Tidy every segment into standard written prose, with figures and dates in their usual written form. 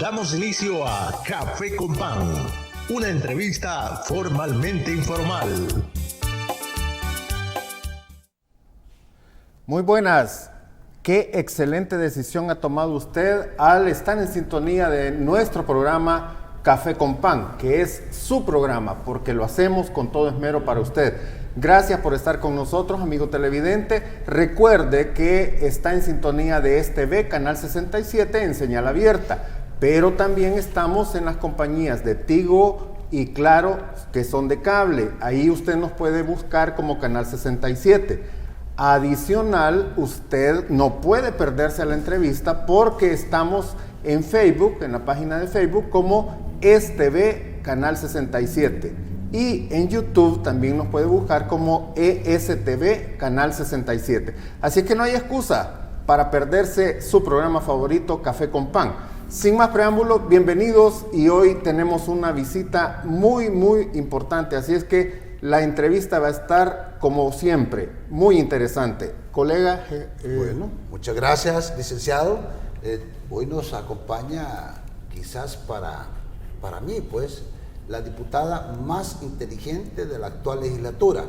Damos inicio a Café con Pan, una entrevista formalmente informal. Muy buenas. Qué excelente decisión ha tomado usted al estar en sintonía de nuestro programa Café con Pan, que es su programa, porque lo hacemos con todo esmero para usted. Gracias por estar con nosotros, amigo televidente. Recuerde que está en sintonía de TV, Canal 67 en señal abierta, pero también estamos en las compañías de Tigo y Claro, que son de cable. Ahí usted nos puede buscar como Canal 67. Adicional, usted no puede perderse la entrevista porque estamos en Facebook, en la página de Facebook, como TV Canal 67. Y en YouTube también nos puede buscar como ESTV Canal 67. Así que no hay excusa para perderse su programa favorito, Café con Pan. Sin más preámbulos, bienvenidos, y hoy tenemos una visita muy importante, así es que la entrevista va a estar, como siempre, muy interesante. Colega. Bueno, muchas gracias, licenciado. Hoy nos acompaña, quizás para mí, pues, la diputada más inteligente de la actual legislatura,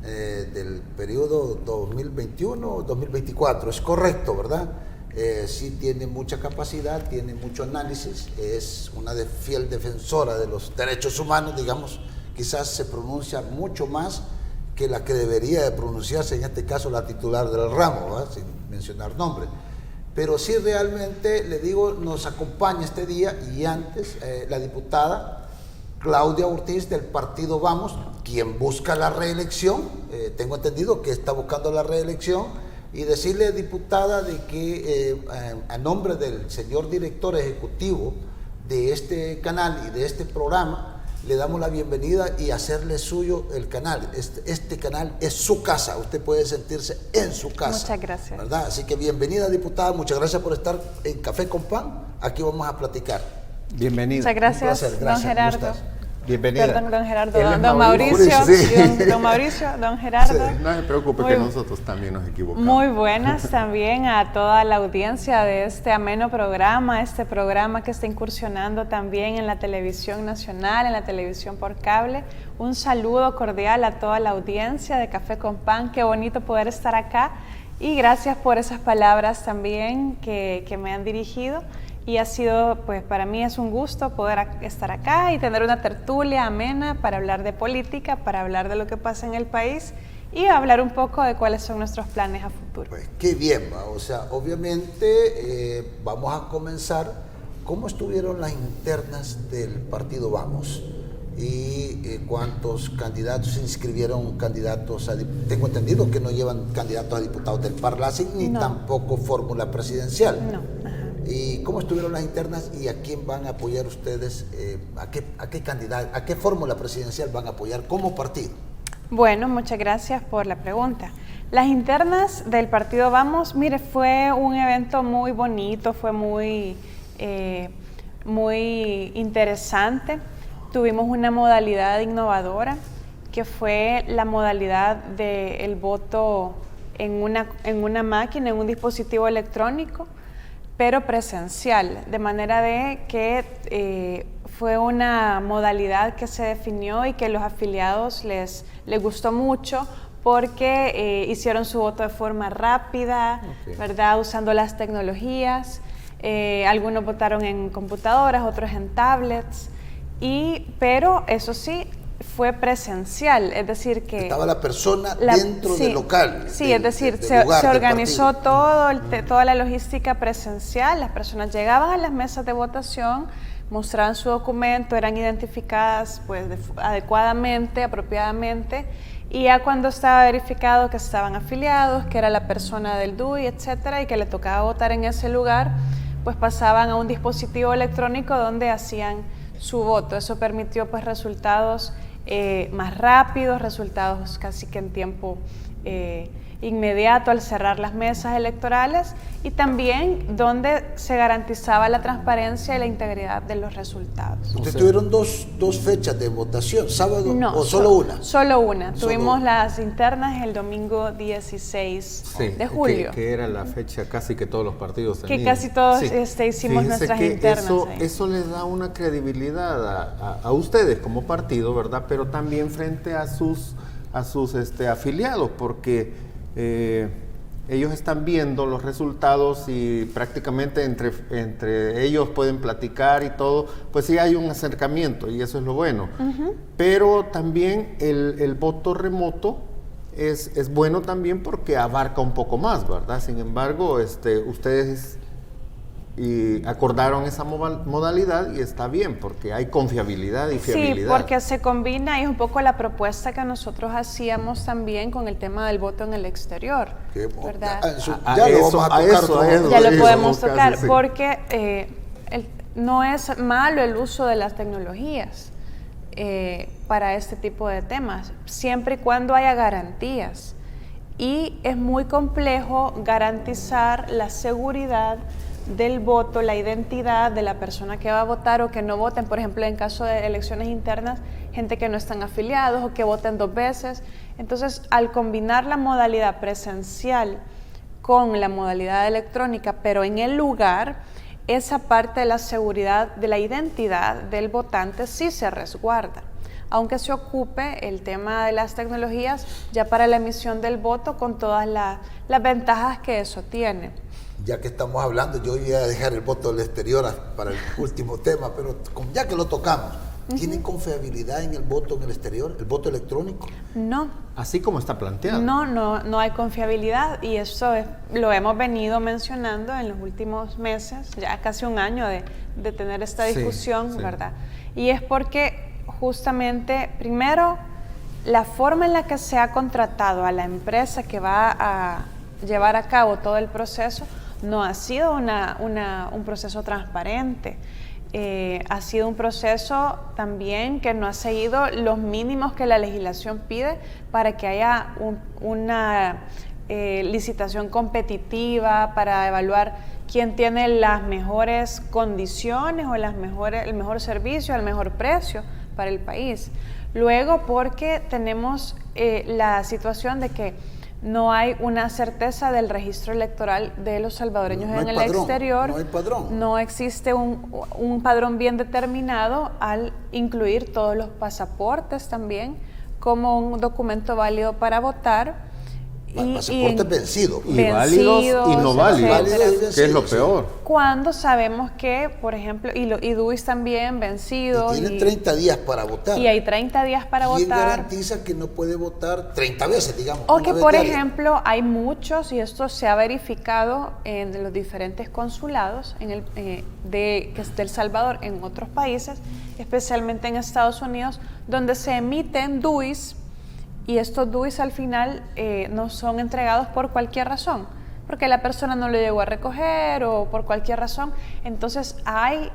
del periodo 2021-2024. Es correcto, ¿verdad? Sí tiene mucha capacidad, tiene mucho análisis, es una fiel defensora de los derechos humanos, digamos. Quizás se pronuncia mucho más que la que debería de pronunciarse, en este caso la titular del ramo, ¿verdad? Sin mencionar nombre. Pero sí, realmente, le digo, nos acompaña este día, y antes la diputada Claudia Ortiz del partido Vamos, quien busca la reelección. Tengo entendido que está buscando la reelección, y decirle, diputada, de que a nombre del señor director ejecutivo de este canal y de este programa, le damos la bienvenida y hacerle suyo el canal. Este canal es su casa, usted puede sentirse en su casa. Muchas gracias. ¿Verdad? Así que bienvenida, diputada, muchas gracias por estar en Café con Pan. Aquí vamos a platicar. Bienvenida. Muchas gracias, Un placer, don gracias. Gerardo. ¿Cómo estás? Bienvenida. Perdón, don Gerardo, Él es don Mauricio, sí. don Mauricio, don Gerardo. Sí. No se preocupe, Muy- que nosotros también nos equivocamos. Muy buenas también a toda la audiencia de este ameno programa, este programa que está incursionando también en la televisión nacional, en la televisión por cable. Un saludo cordial a toda la audiencia de Café con Pan. Qué bonito poder estar acá, y gracias por esas palabras también que me han dirigido. Y ha sido, pues para mí es un gusto poder estar acá y tener una tertulia amena para hablar de política, para hablar de lo que pasa en el país y hablar un poco de cuáles son nuestros planes a futuro. Pues qué bien, ¿va? O sea, obviamente vamos a comenzar. ¿Cómo estuvieron las internas del partido Vamos? ¿Y cuántos candidatos se inscribieron? Tengo entendido que no llevan candidatos a diputados del Parlacen, ni No. tampoco fórmula presidencial. No, ajá. ¿Y cómo estuvieron las internas y a quién van a apoyar ustedes? ¿A qué candidato, a qué fórmula presidencial van a apoyar como partido? Bueno, muchas gracias por la pregunta. Las internas del partido Vamos, mire, fue un evento muy bonito, fue muy interesante. Tuvimos una modalidad innovadora, que fue la modalidad del voto en una máquina, en un dispositivo electrónico, pero presencial, de manera de que fue una modalidad que se definió y que los afiliados les gustó mucho, porque hicieron su voto de forma rápida, Okay. ¿verdad? Usando las tecnologías. Algunos votaron en computadoras, otros en tablets, pero eso sí, fue presencial, es decir que... Estaba la persona dentro del local. Sí, es decir, se organizó toda la logística presencial. Las personas llegaban a las mesas de votación, mostraban su documento, eran identificadas pues adecuadamente, apropiadamente, y ya cuando estaba verificado que estaban afiliados, que era la persona del DUI, etcétera, y que le tocaba votar en ese lugar, pues pasaban a un dispositivo electrónico donde hacían su voto. Eso permitió pues resultados más rápidos, resultados casi que en tiempo inmediato al cerrar las mesas electorales y también donde se garantizaba la transparencia y la integridad de los resultados. ¿Ustedes tuvieron dos fechas de votación, sábado No, o solo una? Solo una. Solo Tuvimos una. las internas el domingo 16 Sí, de julio. que era la fecha casi que todos los partidos tenían. Que casi todos Sí. hicimos Fíjese nuestras que internas ahí. eso les da una credibilidad a ustedes como partido, ¿verdad? Pero también frente a sus afiliados, porque ellos están viendo los resultados y prácticamente entre ellos pueden platicar y todo, pues sí hay un acercamiento y eso es lo bueno. Pero también el voto remoto es bueno también porque abarca un poco más, ¿verdad? Sin embargo, ustedes acordaron esa modalidad y está bien porque hay confiabilidad y fiabilidad. Sí, porque se combina y es un poco la propuesta que nosotros hacíamos también con el tema del voto en el exterior, ¿verdad? Ya lo vamos a tocar. Ya lo podemos tocar casi, sí. porque no es malo el uso de las tecnologías para este tipo de temas, siempre y cuando haya garantías. Y es muy complejo garantizar la seguridad del voto, la identidad de la persona que va a votar o que no voten, por ejemplo, en caso de elecciones internas, gente que no están afiliados o que voten 2 veces. Entonces, al combinar la modalidad presencial con la modalidad electrónica, pero en el lugar, esa parte de la seguridad, de la identidad del votante sí se resguarda, aunque se ocupe el tema de las tecnologías ya para la emisión del voto con todas las ventajas que eso tiene. Ya que estamos hablando, yo iba a dejar el voto del exterior para el último tema, pero ya que lo tocamos, ¿tienen confiabilidad en el voto en el exterior, el voto electrónico? No. Así como está planteado. No hay confiabilidad y eso lo hemos venido mencionando en los últimos meses, ya casi un año de tener esta discusión, sí. ¿verdad? Y es porque justamente, primero, la forma en la que se ha contratado a la empresa que va a llevar a cabo todo el proceso no ha sido un proceso transparente. Ha sido un proceso también que no ha seguido los mínimos que la legislación pide para que haya una licitación competitiva, para evaluar quién tiene las mejores condiciones o el mejor servicio, el mejor precio para el país. Luego, porque tenemos la situación de que no hay una certeza del registro electoral de los salvadoreños en el exterior. No hay padrón. No existe un padrón bien determinado al incluir todos los pasaportes también como un documento válido para votar. Pasaportes vencidos. Y válidos y no válidos, que es lo peor. Cuando sabemos que, por ejemplo, y DUIs también vencidos. Y tienen 30 días para votar. Y hay 30 días para votar. ¿Quién garantiza que no puede votar 30 veces, digamos? O que, por ejemplo, hay muchos, y esto se ha verificado en los diferentes consulados de El Salvador en otros países, especialmente en Estados Unidos, donde se emiten DUIs. Y estos DUIs al final no son entregados por cualquier razón, porque la persona no lo llegó a recoger o por cualquier razón. Entonces hay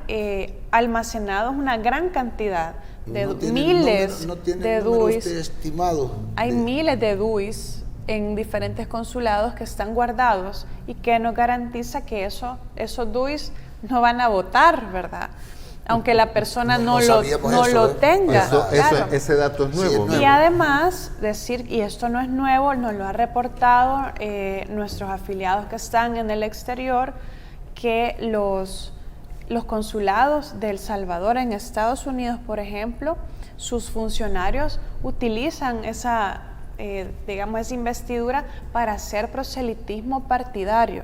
almacenados una gran cantidad de miles de DUIs. Estimado. Hay miles de DUIs en diferentes consulados que están guardados y que nos garantiza que esos DUIs no van a votar, ¿verdad? Aunque la persona no lo tenga. Claro. Ese dato es nuevo. Sí, y además, y esto no es nuevo, nos lo ha reportado nuestros afiliados que están en el exterior, que los consulados de El Salvador en Estados Unidos, por ejemplo, sus funcionarios utilizan esa investidura para hacer proselitismo partidario.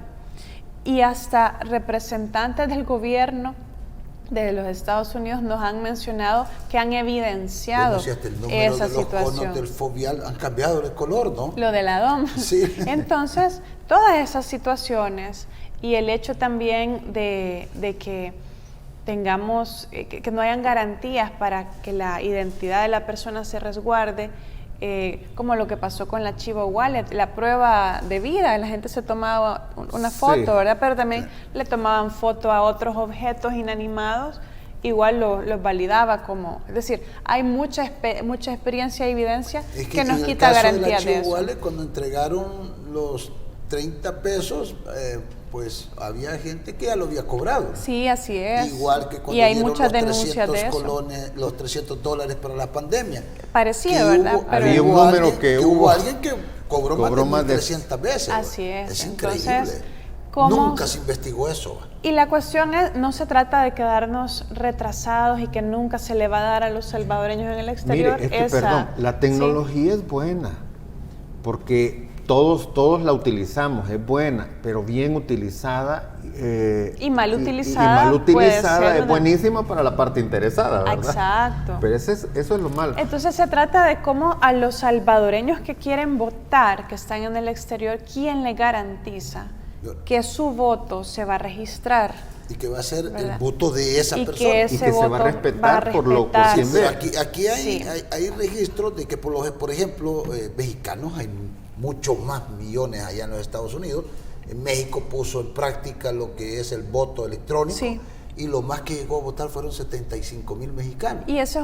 Y hasta representantes del gobierno de los Estados Unidos nos han mencionado que han evidenciado esa situación. Los conos del fobial han cambiado de color, ¿no? Lo de la DOM. Sí. Entonces, todas esas situaciones y el hecho también de que tengamos, que no hayan garantías para que la identidad de la persona se resguarde, como lo que pasó con la Chivo Wallet, la prueba de vida, la gente se tomaba una foto, ¿verdad? Pero también le tomaban foto a otros objetos inanimados igual los validaba como, es decir, hay mucha experiencia y evidencia que nos quita garantías de eso. Cuando entregaron los 30 pesos, pues había gente que ya lo había cobrado. Sí, así es. Igual que cuando y hay dieron muchas los denuncias 300 de eso. colones, los $300 para la pandemia. Parecido, ¿verdad? Pero había un número que hubo alguien que cobró más de 300 veces. Así es. Es Entonces, increíble. Nunca se investigó eso. Y la cuestión es, no se trata de quedarnos retrasados y que nunca se le va a dar a los salvadoreños en el exterior. Mire, perdón, la tecnología es buena, porque todos la utilizamos, es buena, pero bien utilizada y mal utilizada, y mal utilizada es una... buenísima para la parte interesada, ¿verdad? Exacto. Pero eso es lo malo. Entonces se trata de cómo a los salvadoreños que quieren votar, que están en el exterior, ¿quién le garantiza que su voto se va a registrar? Y que va a ser ¿verdad? El voto de esa persona. Y que se va a respetar por lo que siempre. Aquí hay registros de que, por ejemplo, mexicanos, hay muchos más millones allá en los Estados Unidos. En México puso en práctica lo que es el voto electrónico. Sí. Y lo más que llegó a votar fueron 75,000 mexicanos. Y ese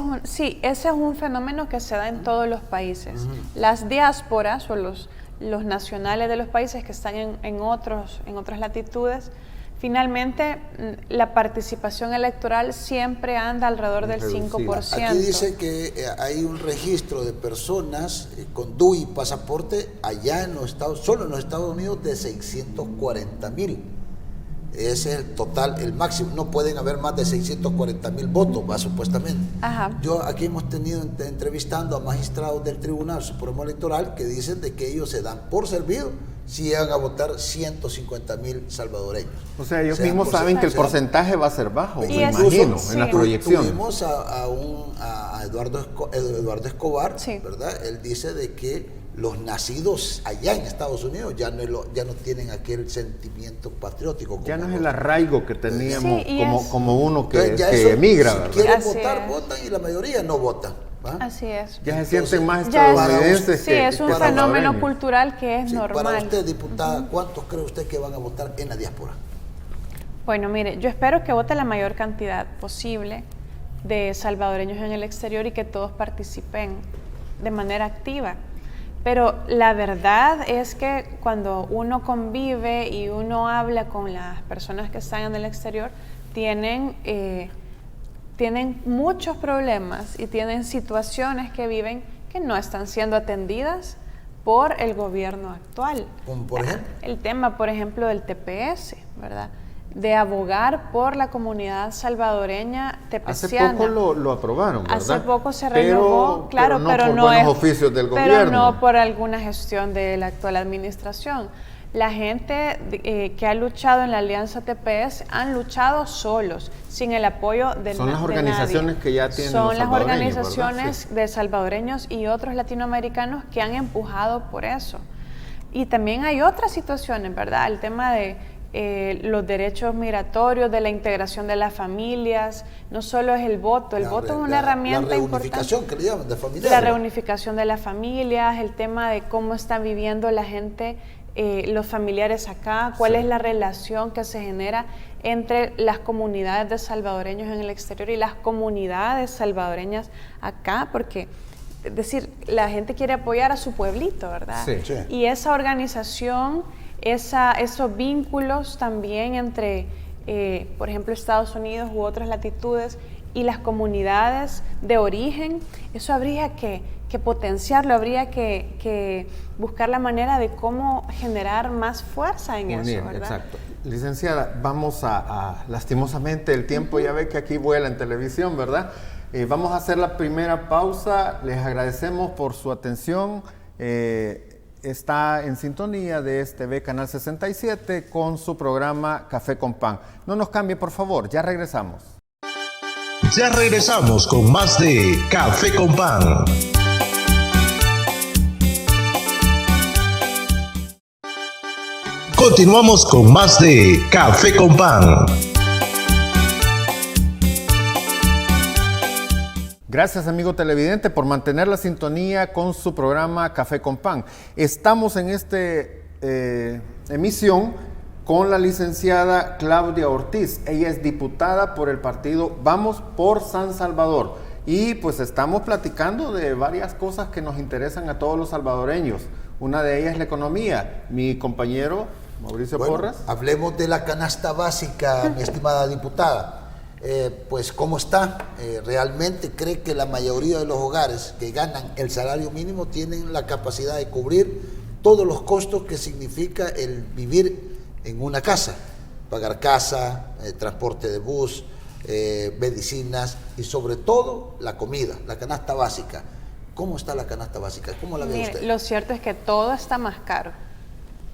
es un fenómeno que se da en todos los países. Las diásporas o los nacionales de los países que están en otras latitudes, finalmente la participación electoral siempre anda alrededor del 5%. Aquí dice que hay un registro de personas con DUI y pasaporte allá en los solo en los Estados Unidos de 640,000. Ese es el total, el máximo. No pueden haber más de 640,000 votos, supuestamente. Ajá. Aquí hemos tenido entrevistando a magistrados del Tribunal Supremo Electoral que dicen de que ellos se dan por servido si llegan a votar 150,000 salvadoreños. O sea, ellos mismos saben que el porcentaje va a ser bajo, me imagino, en la proyección. Tuvimos a Eduardo Escobar, sí, ¿verdad? Él dice de que los nacidos allá en Estados Unidos ya no tienen aquel sentimiento patriótico. Ya no es el arraigo que teníamos como uno que eso, emigra, si ¿verdad? quieren votar, votan, y la mayoría no votan. ¿va? Así es. Ya se sienten más estadounidenses. Sí, es un fenómeno cultural que es normal. Para usted, diputada, ¿cuántos cree usted que van a votar en la diáspora? Bueno, mire, yo espero que vote la mayor cantidad posible de salvadoreños en el exterior y que todos participen de manera activa. Pero la verdad es que cuando uno convive y uno habla con las personas que están en el exterior, tienen muchos problemas y tienen situaciones que viven que no están siendo atendidas por el gobierno actual. ¿Como por ejemplo? El tema, por ejemplo, del TPS, ¿verdad? De abogar por la comunidad salvadoreña tepeciana. Hace poco lo aprobaron, ¿verdad? Hace poco se renovó, claro, pero no buenos oficios del gobierno. Pero no por alguna gestión de la actual administración. La gente que ha luchado en la Alianza TPS han luchado solos, sin el apoyo de nadie. Son las organizaciones que ya tienen Son los las salvadoreños, organizaciones de salvadoreños y otros latinoamericanos que han empujado por eso. Y también hay otras situaciones, ¿verdad? El tema de los derechos migratorios, de la integración de las familias, no solo es el voto es una herramienta importante. La reunificación, que le llaman, de familias. La reunificación de las familias, el tema de cómo está viviendo la gente, los familiares acá, cuál es la relación que se genera entre las comunidades de salvadoreños en el exterior y las comunidades salvadoreñas acá, porque es decir, la gente quiere apoyar a su pueblito, ¿verdad? Sí. Sí. Y esa organización, esos vínculos también entre, por ejemplo, Estados Unidos u otras latitudes y las comunidades de origen, eso habría que potenciarlo, habría que buscar la manera de cómo generar más fuerza en eso, ¿verdad? Exacto. Licenciada, vamos lastimosamente el tiempo ya ve que aquí vuela en televisión, ¿verdad? Vamos a hacer la primera pausa, les agradecemos por su atención. Está en sintonía de TV Canal 67 con su programa Café con Pan. No nos cambie, por favor, ya regresamos. Ya regresamos con más de Café con Pan. Continuamos con más de Café con Pan. Gracias, amigo televidente, por mantener la sintonía con su programa Café con Pan. Estamos en esta emisión con la licenciada Claudia Ortiz. Ella es diputada por el partido Vamos por San Salvador. Y pues estamos platicando de varias cosas que nos interesan a todos los salvadoreños. Una de ellas es la economía. Mi compañero Mauricio Porras. Hablemos de la canasta básica, mi estimada diputada. Pues, ¿cómo está? ¿Realmente cree que la mayoría de los hogares que ganan el salario mínimo tienen la capacidad de cubrir todos los costos que significa el vivir en una casa? Pagar casa, transporte de bus, medicinas y sobre todo la comida, la canasta básica. ¿Cómo está la canasta básica? ¿Cómo la ve usted? Lo cierto es que todo está más caro.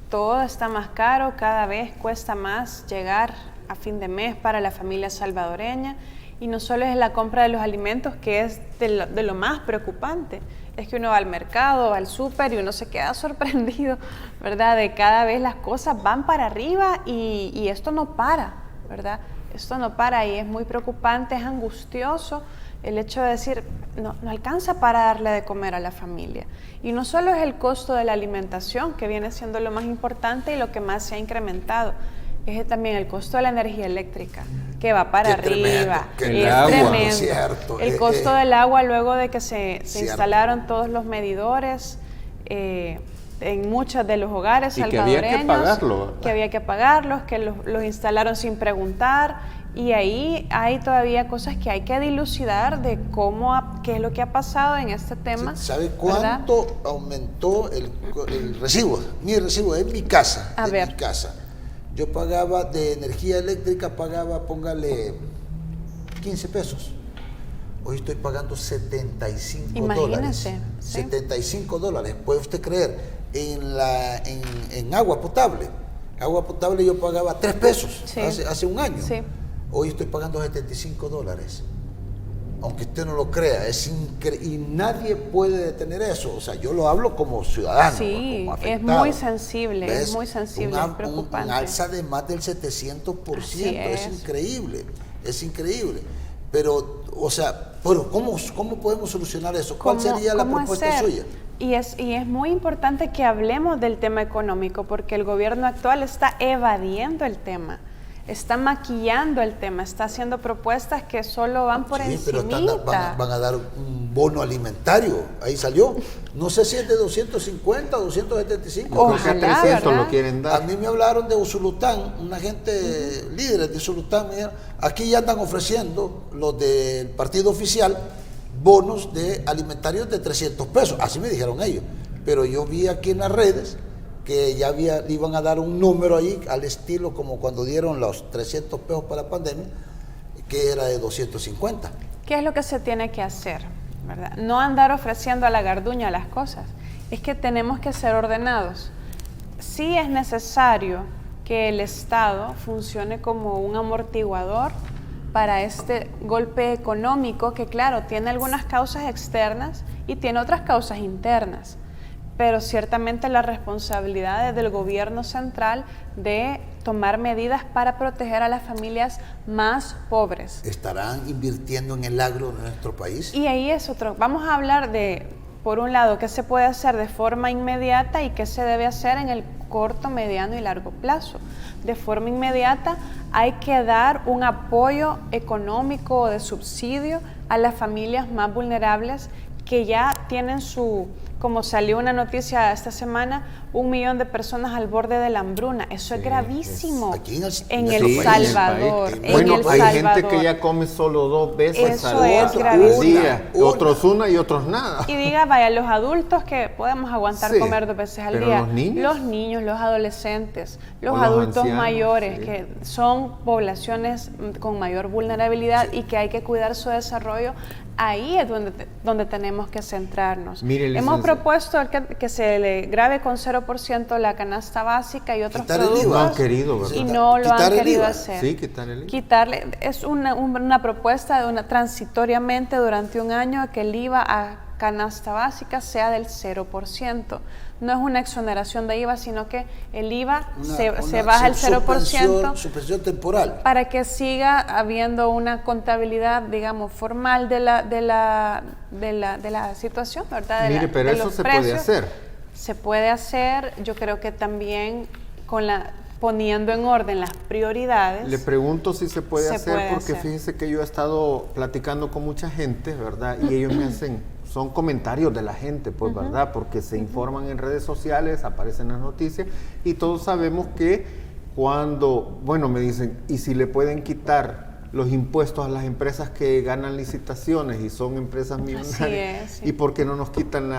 Todo está más caro, cada vez cuesta más llegar a fin de mes para la familia salvadoreña, y no solo es la compra de los alimentos, que es de lo más preocupante, es que uno va al mercado, va al súper y uno se queda sorprendido, ¿verdad? De cada vez las cosas van para arriba y esto no para, ¿verdad? Esto no para y es muy preocupante, es angustioso el hecho de decir, no alcanza para darle de comer a la familia. Y no solo es el costo de la alimentación, que viene siendo lo más importante y lo que más se ha incrementado, es también el costo de la energía eléctrica, que va para arriba. Es tremendo. Cierto, el costo del agua, luego de que se instalaron todos los medidores en muchos de los hogares salvadoreños. Que había que pagarlo. Que había que pagarlos, que los instalaron sin preguntar. Y ahí hay todavía cosas que hay que dilucidar de qué es lo que ha pasado en este tema. ¿Sabe cuánto aumentó el recibo? Mi recibo en mi casa. Mi casa. Yo pagaba de energía eléctrica, póngale 15 pesos. Hoy estoy pagando 75 dólares. Imagínese. ¿Sí? 75 dólares. ¿Puede usted creer? En agua potable. Agua potable yo pagaba 3 pesos hace un año. Sí. Hoy estoy pagando 75 dólares. Aunque usted no lo crea, y nadie puede detener eso. O sea, yo lo hablo como ciudadano. Sí, como afectado. es muy sensible, es preocupante. Un alza de más del 700%, es increíble. Pero, o sea, ¿cómo podemos solucionar eso? ¿Cuál sería la propuesta suya? Y es muy importante que hablemos del tema económico, porque el gobierno actual está evadiendo el tema. Está maquillando el tema, está haciendo propuestas que solo van por encimita. Pero van a dar un bono alimentario, ahí salió. No sé si es de 250 o 275. Ojalá, creo que a 300 lo quieren dar. A mí me hablaron de Usulután, una gente, líderes de Usulután, me dijeron, aquí ya andan ofreciendo los del partido oficial bonos de alimentarios de 300 pesos, así me dijeron ellos. Pero yo vi aquí en las redes que ya iban a dar un número ahí al estilo como cuando dieron los 300 pesos para la pandemia, que era de 250. ¿Qué es lo que se tiene que hacer? ¿Verdad? No andar ofreciendo a la garduña las cosas, es que tenemos que ser ordenados. Sí es necesario que el Estado funcione como un amortiguador para este golpe económico que, claro, tiene algunas causas externas y tiene otras causas internas. Pero ciertamente la responsabilidad es del gobierno central de tomar medidas para proteger a las familias más pobres. ¿Estarán invirtiendo en el agro de nuestro país? Y ahí es otro. Vamos a hablar de, por un lado, qué se puede hacer de forma inmediata y qué se debe hacer en el corto, mediano y largo plazo. De forma inmediata hay que dar un apoyo económico o de subsidio a las familias más vulnerables que ya tienen como salió una noticia esta semana, 1 millón de personas al borde de la hambruna. Eso es gravísimo. En El Salvador. Hay gente que ya come solo 2 veces al día. Otros una y otros nada. Y diga, vaya, los adultos que podemos aguantar comer 2 veces al día. Los niños, los adolescentes, los adultos ancianos, mayores, que son poblaciones con mayor vulnerabilidad y que hay que cuidar su desarrollo. Ahí es donde tenemos que centrarnos. Hemos propuesto que se le grave con 0% la canasta básica y otros productos. No han querido, ¿verdad? Y no lo han querido hacer. Sí, quitar el IVA. Quitarle, es una propuesta transitoriamente durante un año que el IVA a canasta básica sea del 0%. No es una exoneración de IVA, sino que el IVA se baja el 0%. Suspensión temporal. Para que siga habiendo una contabilidad, digamos, formal de la situación, ¿verdad? Pero eso se puede hacer. Se puede hacer, yo creo que también poniendo en orden las prioridades. Le pregunto si se puede hacer, porque hacer. fíjese que yo he estado platicando con mucha gente, ¿verdad? Y ellos me hacen, son comentarios de la gente, pues, ¿verdad? Porque se informan en redes sociales, aparecen las noticias, y todos sabemos que cuando, bueno, me dicen, ¿y si le pueden quitar los impuestos a las empresas que ganan licitaciones y son empresas millonarias? Así es, sí. ¿Y por qué no nos quitan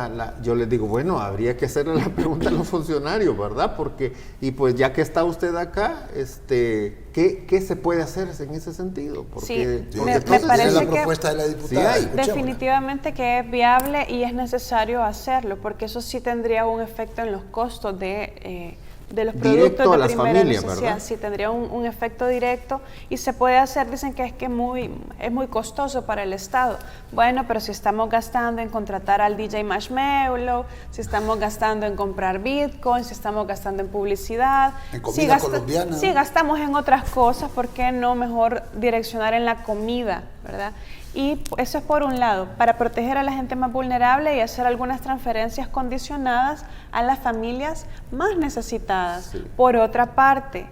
yo les digo, bueno, habría que hacerle la pregunta a los funcionarios, ¿verdad? Porque, y pues ya que está usted acá, ¿qué se puede hacer en ese sentido? Porque, Sí, porque me entonces, parece es la que propuesta de la diputada. sí hay. escuchémosla. definitivamente que es viable y es necesario hacerlo, porque eso sí tendría un efecto en los costos de los Directo productos a de las primera familias, necesidad. ¿verdad? Sí, tendría un efecto directo y se puede hacer. Dicen que es muy costoso para el Estado. Bueno, pero si estamos gastando en contratar al DJ Marshmello, si estamos gastando en comprar Bitcoin, si estamos gastando en publicidad, En comida colombiana. si gastamos en otras cosas, ¿por qué no mejor direccionar en la comida, verdad? Y eso es por un lado, para proteger a la gente más vulnerable y hacer algunas transferencias condicionadas a las familias más necesitadas. Sí. Por otra parte,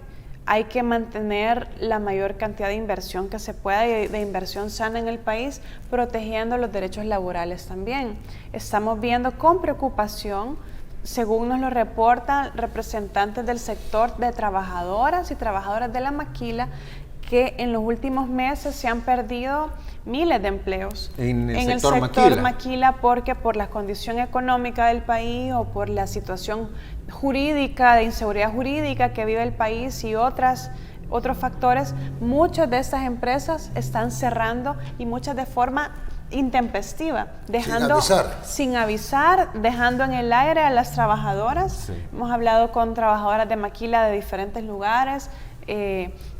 hay que mantener la mayor cantidad de inversión que se pueda y de inversión sana en el país, protegiendo los derechos laborales también. Estamos viendo con preocupación, según nos lo reportan representantes del sector de trabajadoras y trabajadoras de la maquila, que en los últimos meses se han perdido miles de empleos en el el sector sector maquila, porque por la condición económica del país o por la situación jurídica, de inseguridad jurídica que vive el país y otros factores, muchas de estas empresas están cerrando y muchas de forma intempestiva, dejando sin avisar, dejando en el aire a las trabajadoras. Sí. Hemos hablado con trabajadoras de maquila de diferentes lugares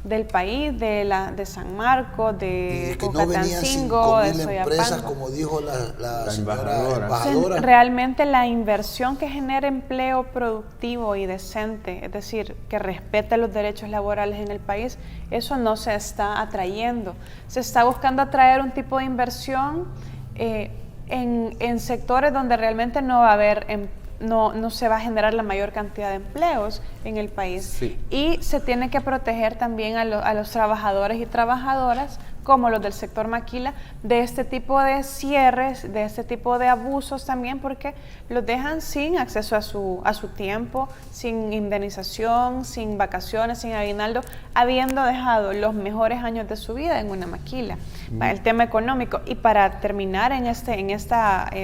del país, de San Marcos, de Cocatancingo, de Soyapango. Empresas, como dijo la señora embajadora. Entonces, realmente la inversión que genera empleo productivo y decente, es decir, que respete los derechos laborales en el país, eso no se está atrayendo. Se está buscando atraer un tipo de inversión en sectores donde realmente no va a haber no se va a generar la mayor cantidad de empleos en el país. Sí. Y se tiene que proteger también a los trabajadores y trabajadoras, como los del sector maquila, de este tipo de cierres, de este tipo de abusos también, porque los dejan sin acceso a su tiempo, sin indemnización, sin vacaciones, sin aguinaldo, habiendo dejado los mejores años de su vida en una maquila. Para el tema económico. Y para terminar en este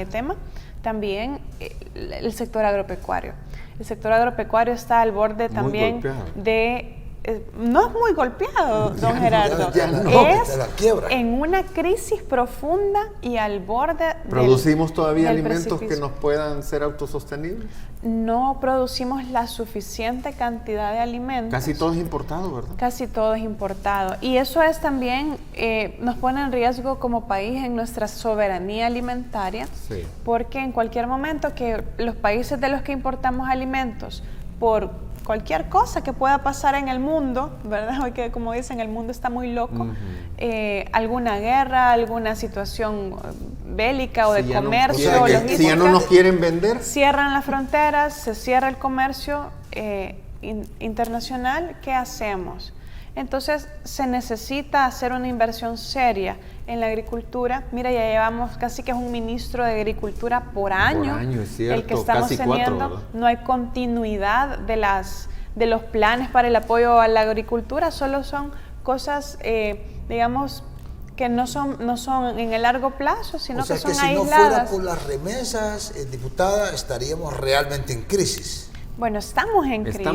tema, también el sector agropecuario. El sector agropecuario está al borde también no es muy golpeado, don Gerardo. Es en una crisis profunda y al borde ¿Producimos todavía del alimentos precipicio. que nos puedan ser autosostenibles? No producimos la suficiente cantidad de alimentos. Casi todo es importado, ¿verdad? Casi todo es importado. Y eso es también, nos pone en riesgo como país en nuestra soberanía alimentaria, Sí. porque en cualquier momento que los países de los que importamos alimentos, por cualquier cosa que pueda pasar en el mundo, ¿verdad? Hoy que, como dicen, el mundo está muy loco, alguna guerra, alguna situación bélica o de comercio, o sea, logística, si ya no nos quieren vender, cierran las fronteras, se cierra el comercio internacional, ¿qué hacemos? Entonces se necesita hacer una inversión seria en la agricultura. Mira, ya llevamos casi que es un ministro de Agricultura por año, es cierto, el que estamos casi teniendo. 4, ¿verdad? No hay continuidad de los planes para el apoyo a la agricultura, solo son cosas, digamos, que no son en el largo plazo, sino o sea, que son que si aisladas. no fuera por las remesas, diputada, estaríamos realmente en crisis. Bueno, estamos en crisis.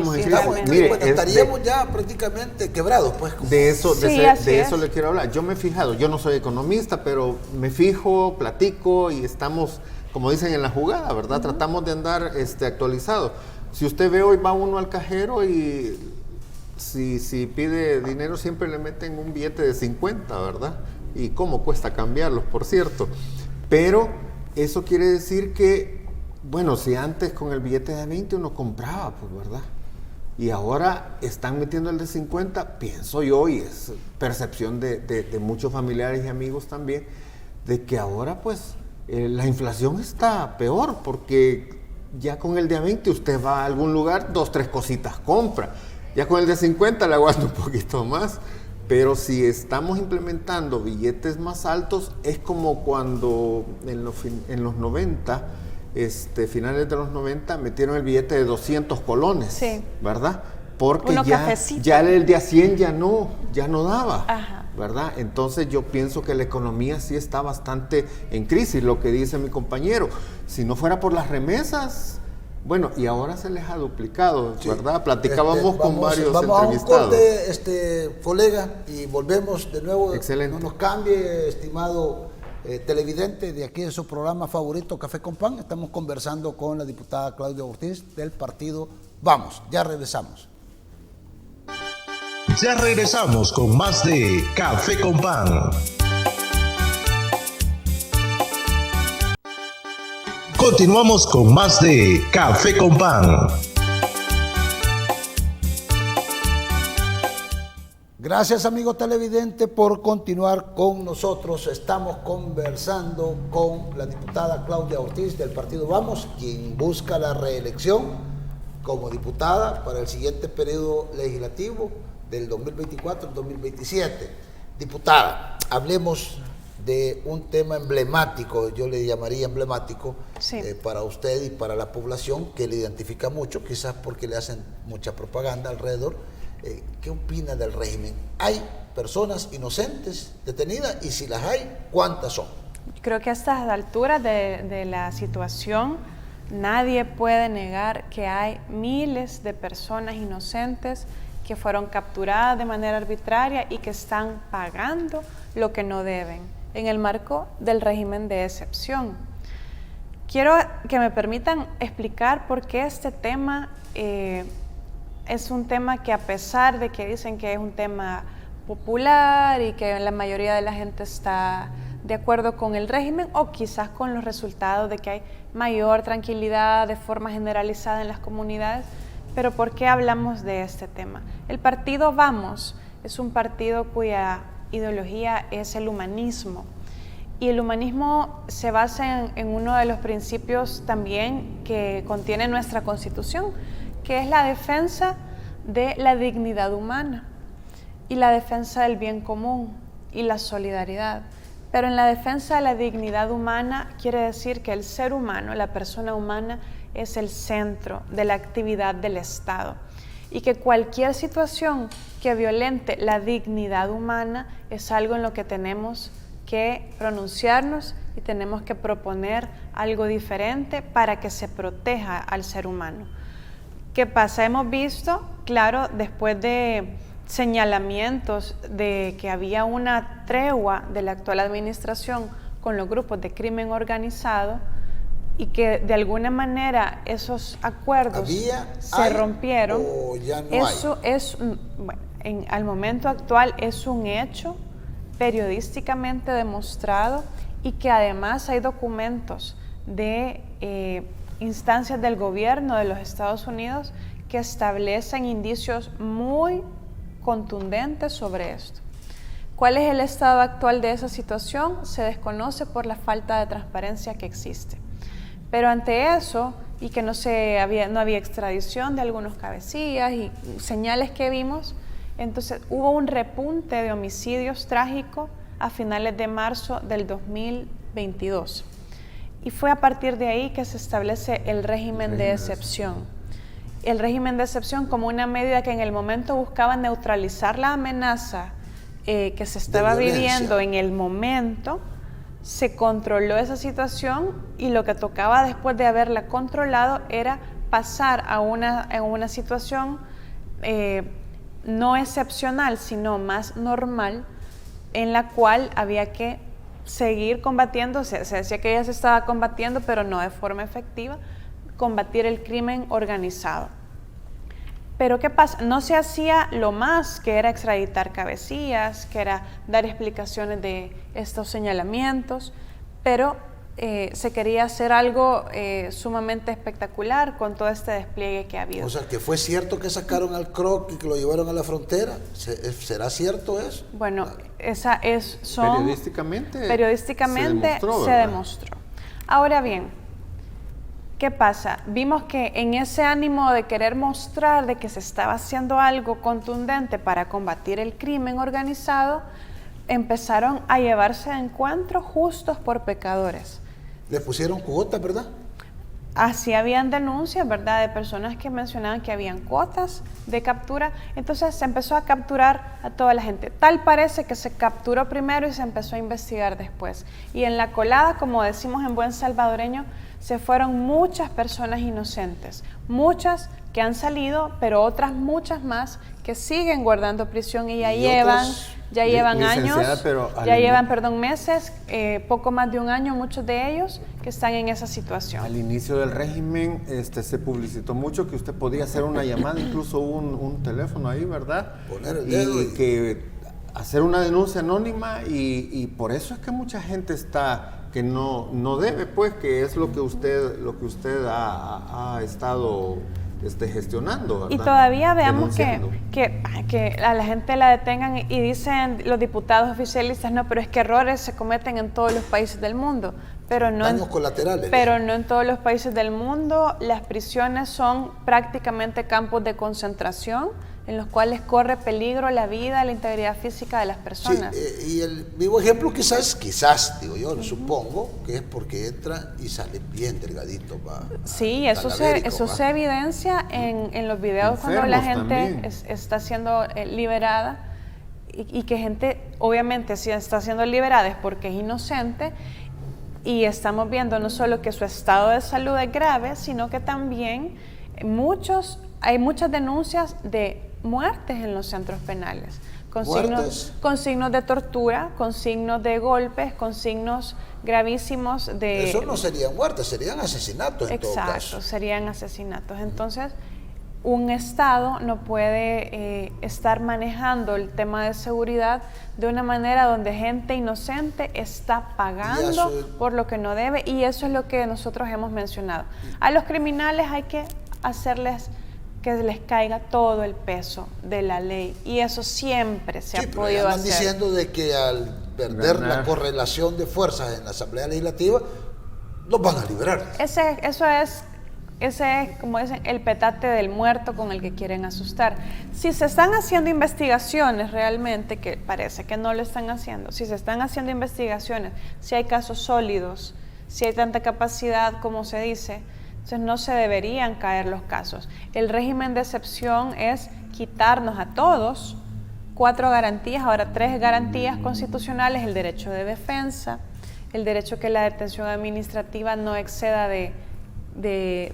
Mire, bueno, estaríamos ya prácticamente quebrados, pues. De eso es. le quiero hablar. Yo me he fijado, yo no soy economista, pero me fijo, platico y estamos, como dicen, en la jugada, ¿verdad? Tratamos de andar actualizados. Si usted ve, hoy va uno al cajero y si pide dinero siempre le meten un billete de 50, ¿verdad? Y cómo cuesta cambiarlos, por cierto. Pero eso quiere decir que, bueno, si antes con el billete de 20 uno compraba, pues, ¿verdad? Y ahora están metiendo el de 50, pienso yo, y es percepción de muchos familiares y amigos también, de que ahora, pues, la inflación está peor, porque ya con el de 20 usted va a algún lugar, 2, 3 cositas compra. Ya con el de 50 le aguanto un poquito más. Pero si estamos implementando billetes más altos, es como cuando en los 90, finales de los 90, metieron el billete de 200 colones, sí, ¿verdad? Porque uno ya el de a 100 ya no daba, ajá, ¿verdad? Entonces yo pienso que la economía sí está bastante en crisis, lo que dice mi compañero. Si no fuera por las remesas... Bueno, y ahora se les ha duplicado, ¿verdad? Sí. Platicábamos con varios entrevistados. Vamos a un corte, colega, y volvemos de nuevo. Excelente. No nos cambie, estimado televidente, de aquí en su programa favorito, Café con Pan. Estamos conversando con la diputada Claudia Ortiz del partido Vamos. Ya regresamos. Ya regresamos con más de Café con Pan. Continuamos con más de Café con Pan. Gracias, amigo televidente, por continuar con nosotros. Estamos conversando con la diputada Claudia Ortiz del partido Vamos, quien busca la reelección como diputada para el siguiente periodo legislativo del 2024 al 2027. Diputada, hablemos de un tema emblemático, yo le llamaría emblemático, sí, para usted y para la población, que le identifica mucho, quizás porque le hacen mucha propaganda alrededor. ¿Qué opina del régimen? ¿Hay personas inocentes detenidas? Y si las hay, ¿cuántas son? Creo que a estas alturas de la situación, nadie puede negar que hay miles de personas inocentes que fueron capturadas de manera arbitraria y que están pagando lo que no deben, en el marco del régimen de excepción. Quiero que me permitan explicar por qué este tema es un tema que, a pesar de que dicen que es un tema popular y que la mayoría de la gente está de acuerdo con el régimen, o quizás con los resultados de que hay mayor tranquilidad de forma generalizada en las comunidades, pero ¿por qué hablamos de este tema? El partido Vamos es un partido cuya ideología es el humanismo, y el humanismo se basa en uno de los principios también que contiene nuestra Constitución, que es la defensa de la dignidad humana y la defensa del bien común y la solidaridad. Pero en la defensa de la dignidad humana quiere decir que el ser humano, la persona humana, es el centro de la actividad del Estado, y que cualquier situación que violente la dignidad humana es algo en lo que tenemos que pronunciarnos y tenemos que proponer algo diferente para que se proteja al ser humano. ¿Qué pasa? Hemos visto, claro, después de señalamientos de que había una tregua de la actual administración con los grupos de crimen organizado, y que de alguna manera esos acuerdos se rompieron. ¿O ya no eso hay? Bueno, al momento actual es un hecho periodísticamente demostrado, y que además hay documentos de instancias del gobierno de los Estados Unidos que establecen indicios muy contundentes sobre esto. ¿Cuál es el estado actual de esa situación? Se desconoce por la falta de transparencia que existe. Pero ante eso, y que no había extradición de algunos cabecillas y señales que vimos, entonces hubo un repunte de homicidios trágicos a finales de marzo del 2022. Y fue a partir de ahí que se establece el régimen de excepción. El régimen de excepción como una medida que en el momento buscaba neutralizar la amenaza que se estaba viviendo en el momento. Se controló esa situación, y lo que tocaba después de haberla controlado era pasar a una situación no excepcional, sino más normal, en la cual había que seguir combatiendo. Se decía que ya se estaba combatiendo, pero no de forma efectiva, combatir el crimen organizado. Pero ¿qué pasa? No se hacía lo más, que era extraditar cabecillas, que era dar explicaciones de estos señalamientos, pero se quería hacer algo sumamente espectacular con todo este despliegue que ha habido. O sea, que fue cierto que sacaron al Croc y que lo llevaron a la frontera. ¿Será cierto eso? Bueno, periodísticamente se demostró. Ahora bien, ¿Qué pasa? Vimos que en ese ánimo de querer mostrar de que se estaba haciendo algo contundente para combatir el crimen organizado, empezaron a llevarse a encuentros justos por pecadores. Le pusieron cuotas, ¿verdad? Así habían denuncias, ¿verdad?, de personas que mencionaban que habían cuotas de captura. Entonces se empezó a capturar a toda la gente. Tal parece que se capturó primero y se empezó a investigar después. Y en la colada, como decimos en buen salvadoreño, se fueron muchas personas inocentes. Muchas que han salido, pero otras muchas más que siguen guardando prisión y ya llevan años, ya llevan meses, poco más de un año, muchos de ellos que están en esa situación. Al inicio del régimen se publicitó mucho que usted podía hacer una llamada, incluso un teléfono ahí, ¿verdad? Poner el dedo y que hacer una denuncia anónima y por eso es que mucha gente está que no debe, pues, que es lo que usted ha estado gestionando, ¿verdad? Y todavía veamos que a la gente la detengan y dicen los diputados oficialistas, no, pero es que errores se cometen en todos los países del mundo. Pero no daños colaterales. Pero no en todos los países del mundo. Las prisiones son prácticamente campos de concentración en los cuales corre peligro la vida, la integridad física de las personas. Sí, y el vivo ejemplo quizás, digo yo, lo supongo, que es porque entra y sale bien delgadito. Sí, eso se evidencia en los videos cuando la gente está siendo liberada y que gente, obviamente, si está siendo liberada es porque es inocente. Y estamos viendo no solo que su estado de salud es grave, sino que también hay muchas denuncias de muertes en los centros penales, con signos de tortura, con signos de golpes, con signos gravísimos de... Eso no serían muertes, serían asesinatos en todo caso. Exacto, serían asesinatos. Entonces, un Estado no puede estar manejando el tema de seguridad de una manera donde gente inocente está pagando por lo que no debe, y eso es lo que nosotros hemos mencionado. A los criminales hay que hacerles que les caiga todo el peso de la ley, y eso siempre se ha podido hacer. Están diciendo de que al perder la correlación de fuerzas en la Asamblea Legislativa los van a liberar. Ese es, como dicen, el petate del muerto con el que quieren asustar. Si se están haciendo investigaciones realmente, que parece que no lo están haciendo, si se están haciendo investigaciones, si hay casos sólidos, si hay tanta capacidad como se dice, entonces no se deberían caer los casos. El régimen de excepción es quitarnos a todos 4 garantías, ahora 3 garantías constitucionales: el derecho de defensa, el derecho que la detención administrativa no exceda de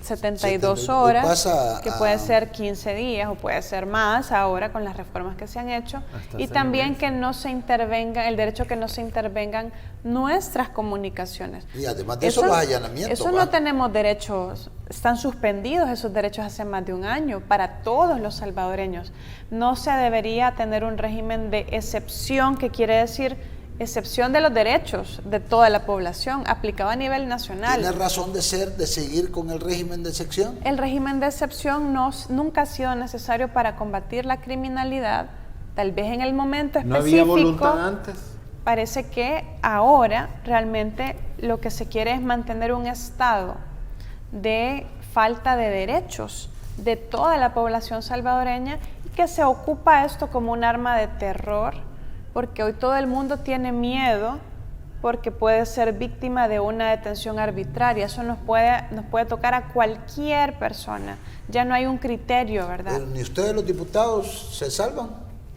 72 horas, que puede ser 15 días o puede ser más ahora con las reformas que se han hecho, y también que no se intervenga, el derecho que no se intervengan nuestras comunicaciones. Y además de eso los allanamientos. Eso no tenemos derechos, están suspendidos esos derechos hace más de un año para todos los salvadoreños. No se debería tener un régimen de excepción, que quiere decir excepción de los derechos de toda la población, aplicado a nivel nacional. ¿Tiene razón de ser, de seguir con el régimen de excepción? El régimen de excepción nunca ha sido necesario para combatir la criminalidad. Tal vez en el momento específico. ¿No había voluntad antes? Parece que ahora realmente lo que se quiere es mantener un estado de falta de derechos de toda la población salvadoreña, y que se ocupa esto como un arma de terror, porque hoy todo el mundo tiene miedo porque puede ser víctima de una detención arbitraria. Eso nos puede tocar a cualquier persona. Ya no hay un criterio, ¿verdad? Pero ni ustedes los diputados se salvan.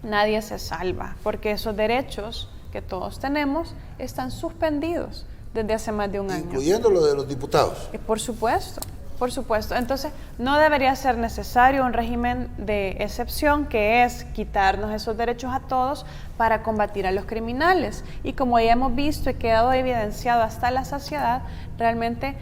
Nadie se salva, porque esos derechos que todos tenemos están suspendidos desde hace más de un año. Incluyendo lo de los diputados. Por supuesto. Por supuesto. Entonces, no debería ser necesario un régimen de excepción, que es quitarnos esos derechos a todos para combatir a los criminales. Y como ya hemos visto y quedado evidenciado hasta la saciedad, realmente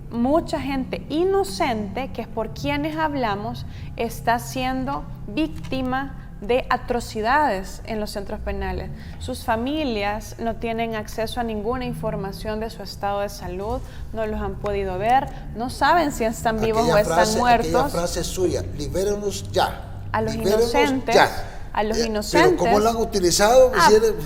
mucha gente inocente, que es por quienes hablamos, está siendo víctima de atrocidades en los centros penales. Sus familias no tienen acceso a ninguna información de su estado de salud, no los han podido ver, no saben si están vivos o están muertos. Aquella frase suya: libérenos ya. A los inocentes. Ya. a los inocentes. Pero ¿cómo lo han utilizado?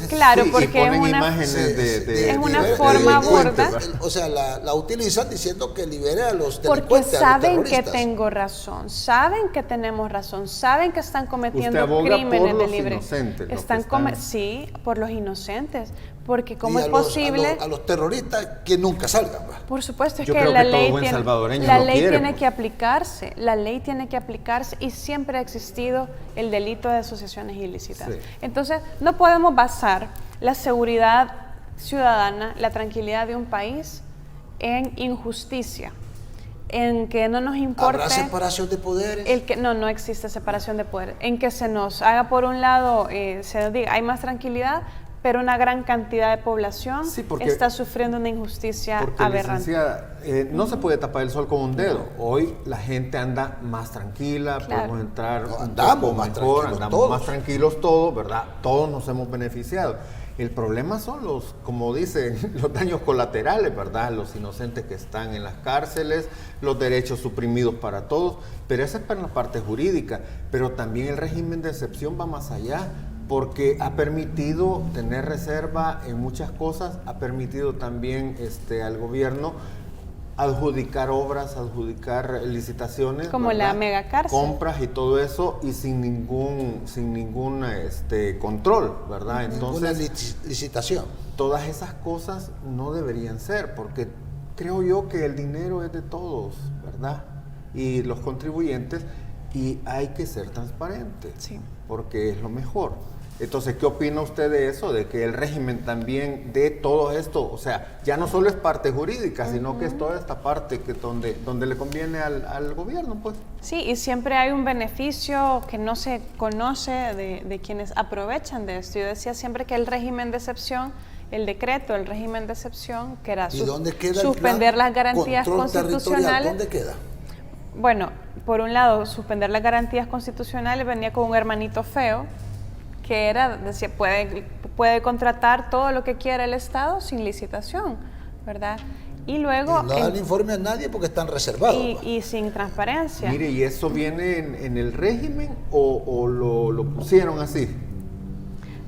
Claro, Sí, porque y ponen es una, imágenes es una forma burda. O sea, la utilizan diciendo que libere a los Porque delincuentes, saben a los que terroristas. tengo razón, saben que tenemos razón, saben que están cometiendo Usted aboga crímenes por de los libre. inocentes, los Están que están- Sí, por los inocentes. Porque ¿cómo Y es a los- posible? a los terroristas que nunca salgan. ¿Va? Por supuesto, es Yo que creo la que todo ley buen tiene, salvadoreño la lo ley quiere, tiene pues. que aplicarse, la ley tiene que aplicarse y siempre ha existido el delito de asociaciones ilícitas. Sí. Entonces, no podemos basar la seguridad ciudadana, la tranquilidad de un país en injusticia, en que no nos importe. ¿Habrá separación de poderes? No existe separación de poder. En que se nos haga por un lado, se nos diga, hay más tranquilidad, pero una gran cantidad de población Sí, porque- está sufriendo una injusticia Porque, aberrante. licenciada, no se puede tapar el sol con un dedo. Hoy la gente anda más tranquila, Claro. podemos entrar No, un andamos poco más mejor, tranquilos andamos todos. más tranquilos todos, ¿verdad? Todos nos hemos beneficiado. El problema son los, como dicen, los daños colaterales, ¿verdad? Los inocentes que están en las cárceles, los derechos suprimidos para todos, pero esa es para la parte jurídica. Pero también el régimen de excepción va más allá, porque ha permitido tener reserva en muchas cosas, ha permitido también al gobierno adjudicar obras, adjudicar licitaciones, Como ¿verdad? la megacárcel. Compras y todo eso, y sin ningún control, ¿verdad? Ninguna Entonces, licitación. todas esas cosas no deberían ser, porque creo yo que el dinero es de todos, ¿verdad? Y los contribuyentes, y hay que ser transparentes, Sí. porque es lo mejor. Entonces, ¿qué opina usted de eso? De que el régimen también de todo esto, o sea, ya no solo es parte jurídica, sino que es toda esta parte que donde le conviene al gobierno, pues. Sí, y siempre hay un beneficio que no se conoce de quienes aprovechan de esto. Yo decía siempre que el régimen de excepción, el decreto, el régimen de excepción, que era ¿Y dónde queda el suspender plan las garantías control territorial? constitucionales. ¿Dónde queda? Bueno, por un lado, suspender las garantías constitucionales venía con un hermanito feo, que era, decía, puede contratar todo lo que quiera el Estado sin licitación, ¿verdad? Y luego... Y no dan informe a nadie porque están reservados. ¿va? y sin transparencia. Mire, ¿y eso viene en el régimen o lo pusieron así?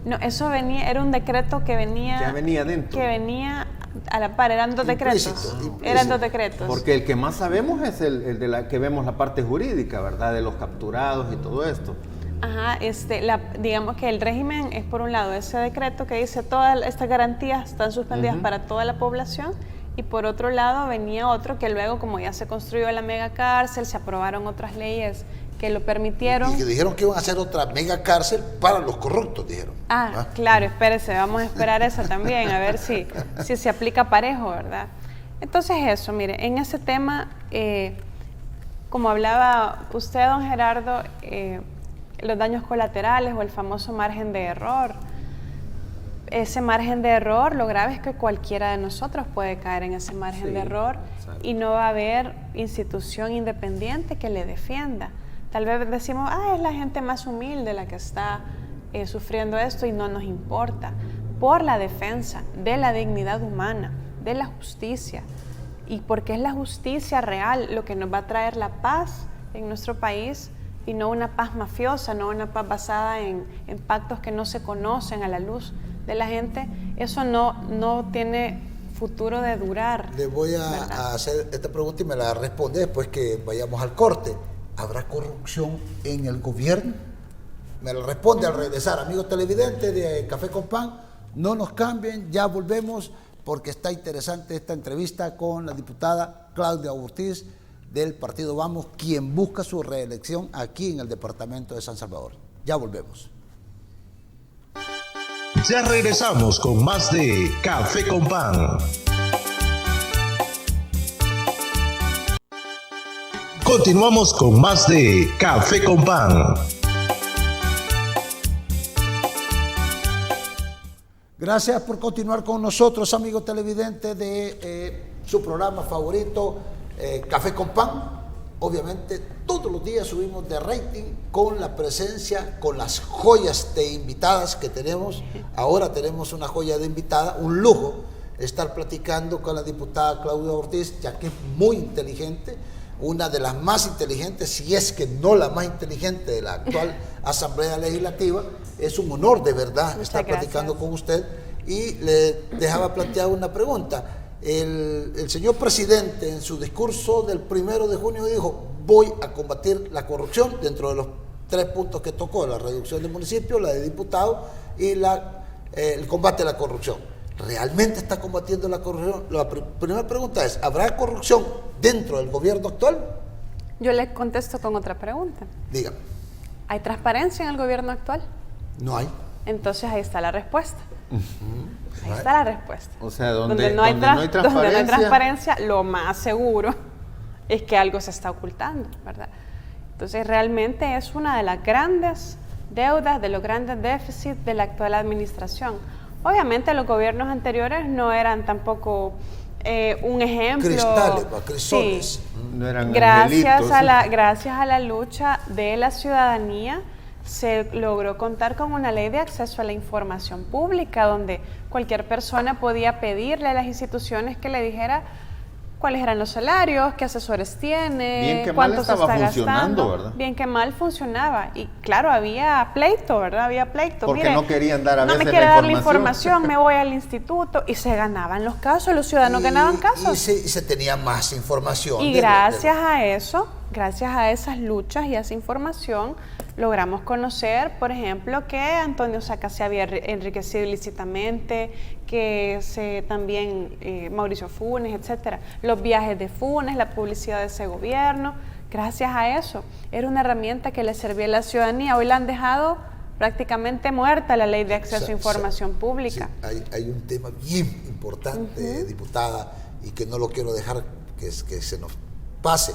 No, eso venía, era un decreto que venía... Ya venía dentro. Que venía a la par, eran dos Implícito, decretos. implícito. Eran dos decretos. Porque el que más sabemos es el de la que vemos la parte jurídica, ¿verdad? De los capturados y todo esto. Ajá, digamos que el régimen es por un lado ese decreto que dice todas estas garantías están suspendidas para toda la población, y por otro lado venía otro que luego, como ya se construyó la mega cárcel, se aprobaron otras leyes que lo permitieron. Y que dijeron que iban a hacer otra mega cárcel para los corruptos, dijeron. Claro, espérese, vamos a esperar esa también, a ver si se aplica parejo, ¿verdad? Entonces eso, mire, en ese tema, como hablaba usted, don Gerardo, los daños colaterales o el famoso margen de error. Ese margen de error, lo grave es que cualquiera de nosotros puede caer en ese margen de error, y no va a haber institución independiente que le defienda. Tal vez decimos, es la gente más humilde la que está sufriendo esto, y no nos importa. Por la defensa de la dignidad humana, de la justicia, y porque es la justicia real lo que nos va a traer la paz en nuestro país, y no una paz mafiosa, no una paz basada en pactos que no se conocen a la luz de la gente. Eso no tiene futuro de durar. Le voy a hacer esta pregunta y me la responde después que vayamos al corte. ¿Habrá corrupción en el gobierno? Me la responde al regresar. Amigos televidentes de Café con Pan, no nos cambien, ya volvemos, porque está interesante esta entrevista con la diputada Claudia Ortiz del partido Vamos, quien busca su reelección aquí en el departamento de San Salvador. Ya volvemos. Ya regresamos con más de Café con Pan. Continuamos con más de Café con Pan. Gracias por continuar con nosotros, amigos televidentes de su programa favorito, Café con Pan. Obviamente, todos los días subimos de rating con la presencia, con las joyas de invitadas que tenemos. Ahora tenemos una joya de invitada, un lujo estar platicando con la diputada Claudia Ortiz, ya que es muy inteligente, una de las más inteligentes, si es que no la más inteligente de la actual Asamblea Legislativa. Es un honor de verdad estar platicando con usted, y le dejaba plantear una pregunta. El señor presidente en su discurso del 1 de junio dijo: voy a combatir la corrupción, dentro de los 3 puntos que tocó: la reducción de municipios, la de diputados y el combate a la corrupción. ¿Realmente está combatiendo la corrupción? La primera pregunta es: ¿habrá corrupción dentro del gobierno actual? Yo le contesto con otra pregunta. Dígame. ¿Hay transparencia en el gobierno actual? No hay. Entonces ahí está la respuesta. Ahí está la respuesta. O sea, donde no hay transparencia, lo más seguro es que algo se está ocultando, ¿verdad? Entonces realmente es una de las grandes deudas, de los grandes déficits de la actual administración. Obviamente los gobiernos anteriores no eran tampoco un ejemplo. Crisoles. Sí. No eran Gracias a la lucha de la ciudadanía se logró contar con una ley de acceso a la información pública, donde cualquier persona podía pedirle a las instituciones que le dijera cuáles eran los salarios, qué asesores tiene, cuánto se está gastando. ¿Verdad? Bien que mal funcionaba. Y claro, había pleito, ¿verdad? Había pleito. Porque mire, no querían dar a veces no me quiere dar la información, me voy al instituto. Y se ganaban los casos, los ciudadanos ganaban casos. Y se tenía más información. Y gracias a eso, gracias a esas luchas y a esa información, logramos conocer, por ejemplo, que Antonio Saca se había enriquecido ilícitamente, que también Mauricio Funes, etcétera. Los viajes de Funes, la publicidad de ese gobierno. Gracias a eso, era una herramienta que le servía a la ciudadanía. Hoy la han dejado prácticamente muerta, la ley de acceso a información pública. Sí, hay un tema bien importante, diputada, y que no lo quiero dejar que se nos pase.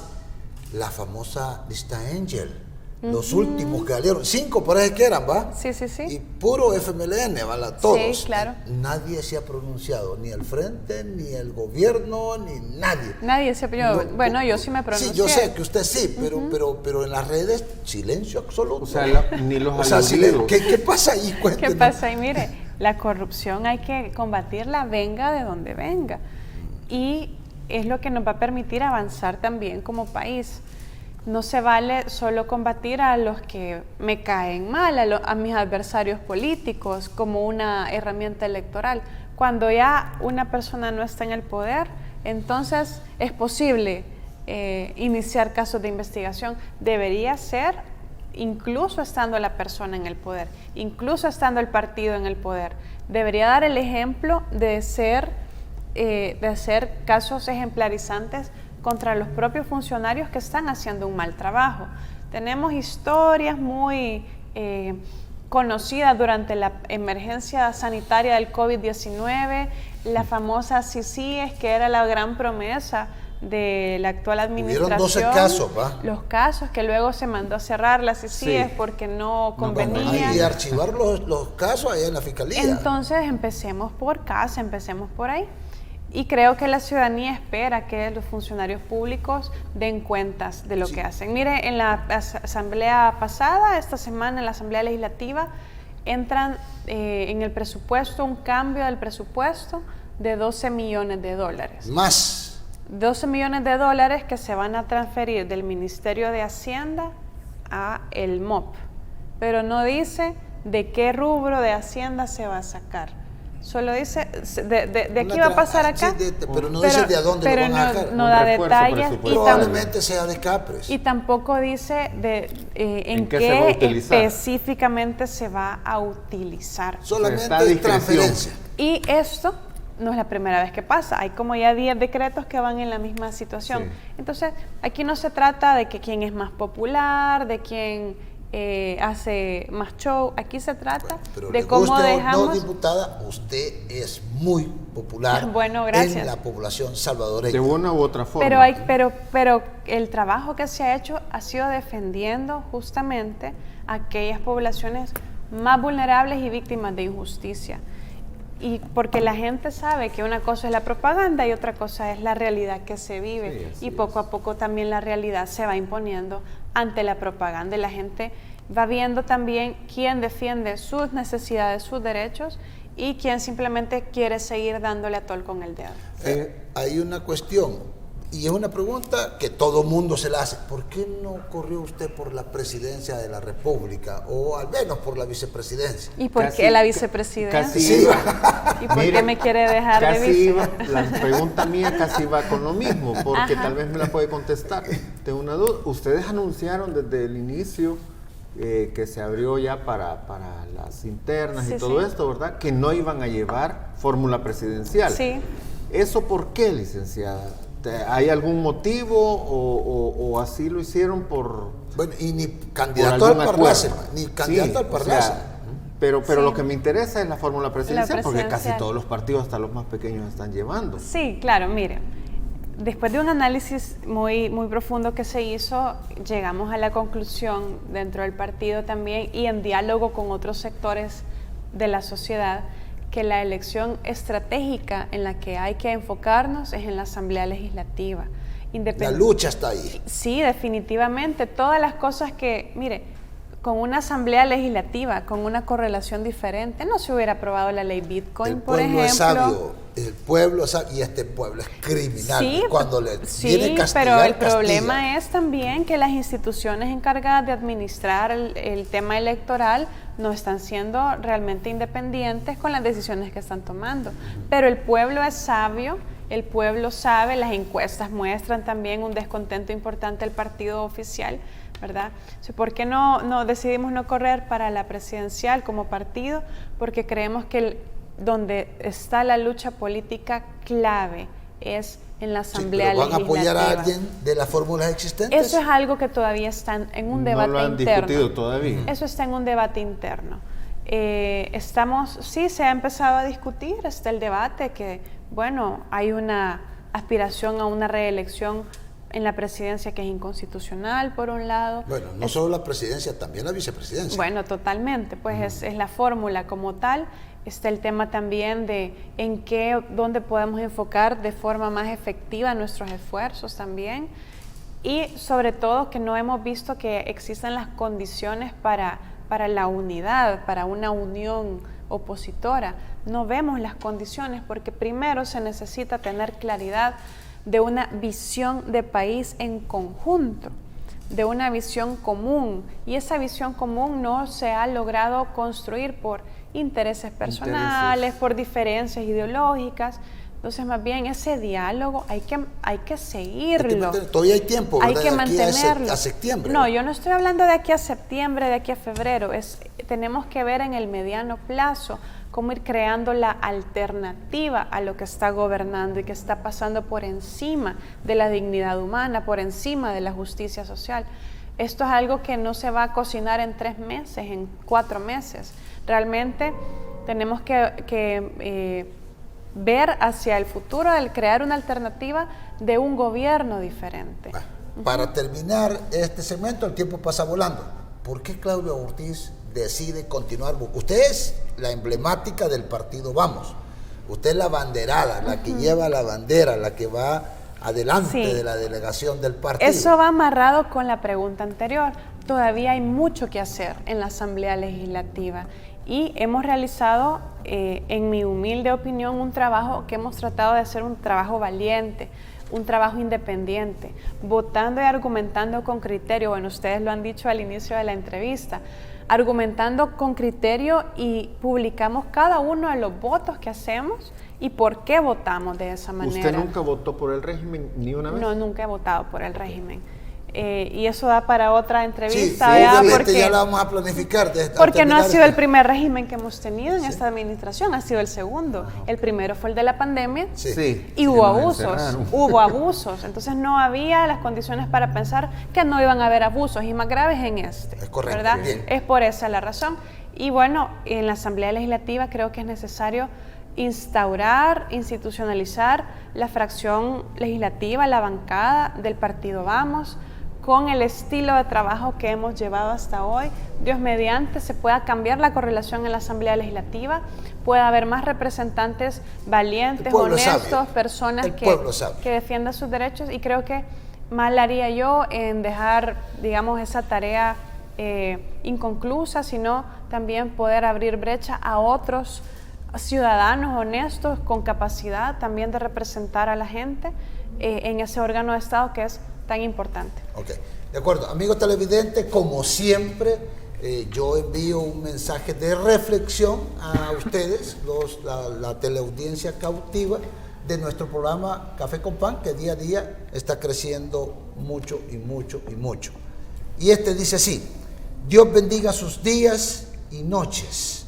La famosa lista Angel. Los últimos que salieron, 5 parece que eran, ¿va? Sí. Y puro FMLN, ¿va? Todos. Sí, claro. Nadie se ha pronunciado, ni el frente, ni el gobierno, ni nadie. Nadie se pronunciado. Bueno, yo sí me pronuncié. Sí, yo sé que usted sí, pero en las redes, silencio absoluto. O sea, ni los ¿Qué pasa ahí? Cuéntenos. ¿Qué pasa ahí? Mire, la corrupción hay que combatirla, venga de donde venga. Y es lo que nos va a permitir avanzar también como país. No se vale solo combatir a los que me caen mal, a mis adversarios políticos, como una herramienta electoral. Cuando ya una persona no está en el poder, entonces es posible iniciar casos de investigación. Debería ser incluso estando la persona en el poder, incluso estando el partido en el poder. Debería dar el ejemplo de hacer casos ejemplarizantes contra los propios funcionarios que están haciendo un mal trabajo. Tenemos historias muy conocidas durante la emergencia sanitaria del COVID-19, la famosa CICIES, que era la gran promesa de la actual administración. Hubieron 12 casos, ¿va? Los casos que luego se mandó a cerrar la CICIES porque no convenía. Y archivar los casos allá en la fiscalía. Entonces empecemos por casa, empecemos por ahí. Y creo que la ciudadanía espera que los funcionarios públicos den cuentas de lo que hacen. Mire, en la asamblea pasada, esta semana en la asamblea legislativa, entran en el presupuesto, un cambio del presupuesto de $12 millones. Más. $12 millones que se van a transferir del Ministerio de Hacienda a el MOP. Pero no dice de qué rubro de Hacienda se va a sacar. Solo dice, de aquí va a pasar acá. Sí, pero no dice de a dónde lo van a dejar. No da detalles. Probablemente sea de Capres. Y tampoco dice en qué específicamente se va a utilizar. Solamente es transferencia. Y esto no es la primera vez que pasa. Hay como ya 10 decretos que van en la misma situación. Sí. Entonces, aquí no se trata de que quién es más popular, de quién hace más show. Aquí se trata de cómo dejamos... No, diputada, usted es muy popular bueno, gracias. En la población salvadoreña. De una u otra forma. Pero el trabajo que se ha hecho ha sido defendiendo justamente a aquellas poblaciones más vulnerables y víctimas de injusticia. Y porque la gente sabe que una cosa es la propaganda y otra cosa es la realidad que se vive. Sí, y poco a poco también la realidad se va imponiendo ante la propaganda. Y la gente va viendo también quién defiende sus necesidades, sus derechos y quién simplemente quiere seguir dándole a tol con el dedo. Hay una cuestión. Y es una pregunta que todo mundo se la hace. ¿Por qué no corrió usted por la presidencia de la República? O al menos por la vicepresidencia. ¿Y por qué la vicepresidencia? Casi iba. ¿Y por qué me quiere dejar de vice? La pregunta mía casi va con lo mismo, porque tal vez me la puede contestar. Tengo una duda. Ustedes anunciaron desde el inicio que se abrió ya para las internas y todo esto, ¿verdad? Que no iban a llevar fórmula presidencial. Sí. ¿Eso por qué, licenciada? ¿Hay algún motivo o así lo hicieron por...? Bueno, y ni candidato al Parlacen, ni candidato al Parlacen. Pero lo que me interesa es la fórmula presidencial, porque casi todos los partidos, hasta los más pequeños, están llevando. Sí, claro, mire, después de un análisis muy, muy profundo que se hizo, llegamos a la conclusión dentro del partido también y en diálogo con otros sectores de la sociedad, que la elección estratégica en la que hay que enfocarnos es en la Asamblea Legislativa. La lucha está ahí. Sí, definitivamente. Todas las cosas que, mire, con una Asamblea Legislativa, con una correlación diferente, no se hubiera aprobado la ley Bitcoin, por ejemplo. Es sabio, el pueblo es sabio, y este pueblo es criminal. Sí, cuando le viene castigar, pero el problema es también que las instituciones encargadas de administrar el tema electoral no están siendo realmente independientes con las decisiones que están tomando. Pero el pueblo es sabio, el pueblo sabe, las encuestas muestran también un descontento importante del partido oficial, ¿verdad? ¿Por qué no decidimos no correr para la presidencial como partido? Porque creemos que donde está la lucha política clave es en la Asamblea Legislativa. ¿Van a apoyar a alguien de las fórmulas existentes? Eso es algo que todavía está en un debate interno. No lo han discutido todavía. Eso está en un debate interno. Sí, se ha empezado a discutir, está el debate que, bueno, hay una aspiración a una reelección en la presidencia que es inconstitucional, por un lado. Bueno, no solo la presidencia, también la vicepresidencia. Bueno, totalmente, pues es la fórmula como tal. Está el tema también de dónde podemos enfocar de forma más efectiva nuestros esfuerzos también. Y sobre todo que no hemos visto que existan las condiciones para la unidad, para una unión opositora. No vemos las condiciones porque primero se necesita tener claridad de una visión de país en conjunto, de una visión común, y esa visión común no se ha logrado construir por intereses personales, por diferencias ideológicas. Entonces, más bien, ese diálogo hay que seguirlo. Todavía hay tiempo, ¿verdad? Hay que mantenerlo. A septiembre. No, yo no estoy hablando de aquí a septiembre, de aquí a febrero. Tenemos que ver en el mediano plazo cómo ir creando la alternativa a lo que está gobernando y que está pasando por encima de la dignidad humana, por encima de la justicia social. Esto es algo que no se va a cocinar en 3 meses, en 4 meses. Realmente tenemos que ver hacia el futuro, el crear una alternativa de un gobierno diferente. Para terminar este segmento, el tiempo pasa volando. ¿Por qué Claudia Ortiz decide continuar? Usted es la emblemática del partido Vamos. Usted es la banderada, la que lleva la bandera, la que va adelante de la delegación del partido. Eso va amarrado con la pregunta anterior. Todavía hay mucho que hacer en la Asamblea Legislativa y hemos realizado, en mi humilde opinión, un trabajo que hemos tratado de hacer un trabajo valiente, un trabajo independiente, votando y argumentando con criterio. Bueno, ustedes lo han dicho al inicio de la entrevista, argumentando con criterio, y publicamos cada uno de los votos que hacemos y por qué votamos de esa manera. ¿Usted nunca votó por el régimen ni una vez? No, nunca he votado por el régimen. Y eso da para otra entrevista. Sí, obviamente ya la vamos a planificar. Porque no ha sido el primer régimen que hemos tenido en esta administración, ha sido el segundo. El primero fue el de la pandemia y hubo abusos. Entonces no había las condiciones para pensar que no iban a haber abusos y más graves en este. Es correcto, ¿verdad? Bien. Es por esa la razón. Y bueno, en la Asamblea Legislativa creo que es necesario institucionalizar la fracción legislativa, la bancada del partido Vamos, con el estilo de trabajo que hemos llevado hasta hoy. Dios mediante se pueda cambiar la correlación en la Asamblea Legislativa, pueda haber más representantes valientes, honestos, sabio. Personas que defiendan sus derechos, y creo que mal haría yo en dejar, digamos, esa tarea inconclusa, sino también poder abrir brecha a otros ciudadanos honestos con capacidad también de representar a la gente en ese órgano de Estado que es tan importante. Ok, de acuerdo. Amigos televidentes, como siempre, yo envío un mensaje de reflexión a ustedes, la teleaudiencia cautiva de nuestro programa Café con Pan, que día a día está creciendo mucho y mucho y mucho. Y este dice así: Dios bendiga sus días y noches,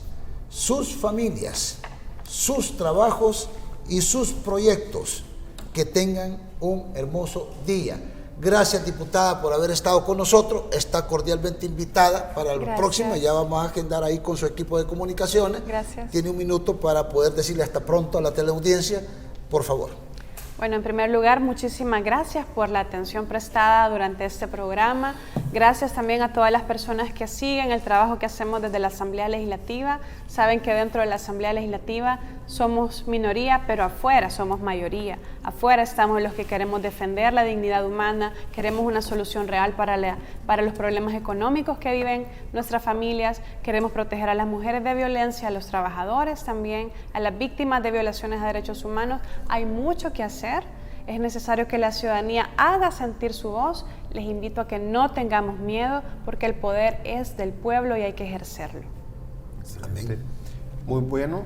sus familias, sus trabajos y sus proyectos. Que tengan un hermoso día. Gracias, diputada, por haber estado con nosotros. Está cordialmente invitada para la próxima. Ya vamos a agendar ahí con su equipo de comunicaciones. Gracias. Tiene un minuto para poder decirle hasta pronto a la teleaudiencia, por favor. Bueno, en primer lugar, muchísimas gracias por la atención prestada durante este programa. Gracias también a todas las personas que siguen el trabajo que hacemos desde la Asamblea Legislativa. Saben que dentro de la Asamblea Legislativa somos minoría, pero afuera somos mayoría. Afuera estamos los que queremos defender la dignidad humana, queremos una solución real para los problemas económicos que viven nuestras familias, queremos proteger a las mujeres de violencia, a los trabajadores también, a las víctimas de violaciones a derechos humanos. Hay mucho que hacer. Es necesario que la ciudadanía haga sentir su voz. Les invito a que no tengamos miedo, porque el poder es del pueblo y hay que ejercerlo. Amén. Muy bueno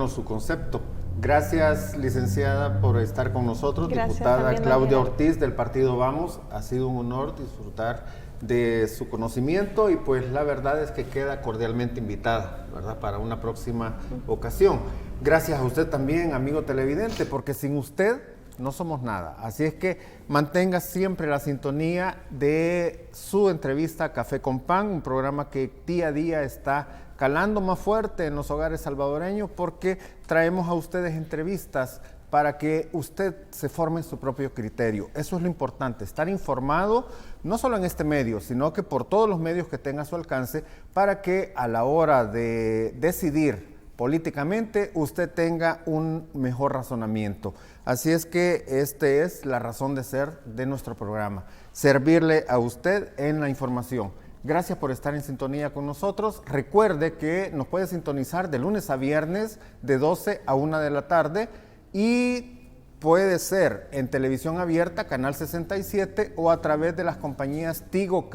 su concepto. Gracias, licenciada, por estar con nosotros. Gracias, diputada Claudia Daniel Ortiz del partido Vamos. Ha sido un honor disfrutar de su conocimiento y pues la verdad es que queda cordialmente invitada, ¿verdad?, para una próxima ocasión. Gracias a usted también, amigo televidente, porque sin usted no somos nada. Así es que mantenga siempre la sintonía de su entrevista Café con Pan, un programa que día a día está calando más fuerte en los hogares salvadoreños, porque traemos a ustedes entrevistas para que usted se forme su propio criterio. Eso es lo importante, estar informado, no solo en este medio, sino que por todos los medios que tenga a su alcance, para que a la hora de decidir políticamente usted tenga un mejor razonamiento. Así es que esta es la razón de ser de nuestro programa, servirle a usted en la información. Gracias por estar en sintonía con nosotros. Recuerde que nos puede sintonizar de lunes a viernes de 12 a 1 de la tarde y puede ser en televisión abierta, Canal 67, o a través de las compañías Tigo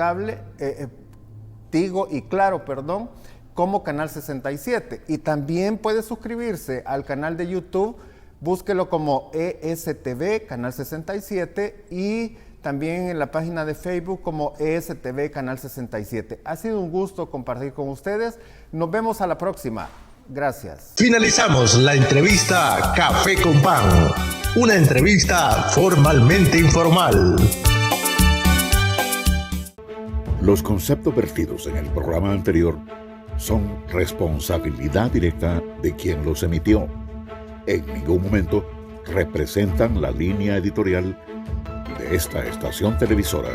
y Claro, como Canal 67. Y también puede suscribirse al canal de YouTube, búsquelo como ESTV Canal 67 y también en la página de Facebook como ESTV Canal 67. Ha sido un gusto compartir con ustedes. Nos vemos a la próxima. Gracias. Finalizamos la entrevista Café con Pan, una entrevista formalmente informal. Los conceptos vertidos en el programa anterior son responsabilidad directa de quien los emitió. En ningún momento representan la línea editorial de esta estación televisora.